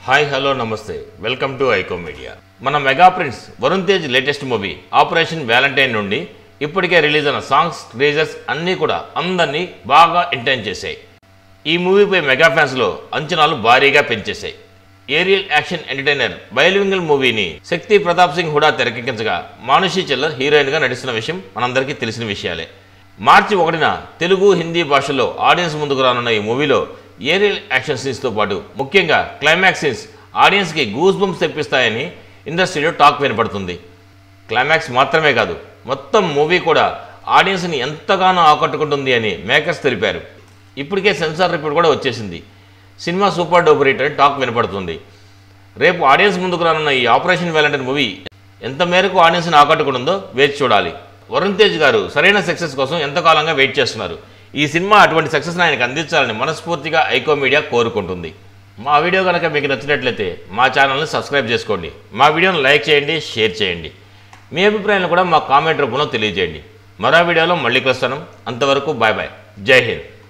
Hi hello నమస్తే welcome to iQOO media. మన mega prince Varun Tej latest movie operation Valentine నుండి ఇప్పటికే రిలీజ్ అయిన సాంగ్స్ టీజర్స్ అన్నీ కూడా అందరినీ బాగా ఎంటర్టైన్ చేశాయి. ఈ మూవీపై మెగా ఫ్యాన్స్లో అంచనాలు భారీగా పెంచేశాయి. ఏరియల్ యాక్షన్ ఎంటర్టైనర్ బైలింగల్ మూవీని శక్తి ప్రతాప్ సింగ్ హుడా తెరకెక్కించగా మానుషి చిల్లర్ హీరోయిన్గా నటిస్తున్న విషయం మనందరికీ తెలిసిన విషయాలే. మార్చి 1న తెలుగు హిందీ భాషల్లో ఆడియన్స్ ముందుకు రానున్న ఈ మూవీలో ఏరియల్ యాక్షన్ సీన్స్తో పాటు ముఖ్యంగా క్లైమాక్స్ సీన్స్ ఆడియన్స్కి గూస్ బంప్స్ తెప్పిస్తాయని ఇండస్ట్రీలో టాక్ వినపడుతుంది. క్లైమాక్స్ మాత్రమే కాదు, మొత్తం మూవీ కూడా ఆడియన్స్ని ఎంతగానో ఆకట్టుకుంటుంది అని మేకర్స్ తెలిపారు. ఇప్పటికే సెన్సార్ రిపోర్ట్ కూడా వచ్చేసింది. సినిమా సూపర్ డూపర్ హిట్ అని టాక్ వినపడుతుంది. రేపు ఆడియన్స్ ముందుకు రానున్న ఈ ఆపరేషన్ వ్యాలంటైన్ మూవీ ఎంత మేరకు ఆడియన్స్ని ఆకట్టుకుంటుందో వేచి చూడాలి. వరుణ్ తేజ్ గారు సరైన సక్సెస్ కోసం ఎంతకాలంగా వెయిట్ చేస్తున్నారు. ఈ సినిమా అటువంటి సక్సెస్ని ఆయనకు అందించాలని మనస్ఫూర్తిగా ఐకో మీడియా కోరుకుంటుంది. మా వీడియో కనుక మీకు నచ్చినట్లయితే మా ఛానల్ని సబ్స్క్రైబ్ చేసుకోండి. మా వీడియోను లైక్ చేయండి, షేర్ చేయండి. మీ అభిప్రాయాలను కూడా మా కామెంట్ రూపంలో తెలియజేయండి. మరో వీడియోలో మళ్ళీ కలుస్తాను. అంతవరకు బాయ్ బాయ్. జై హింద్.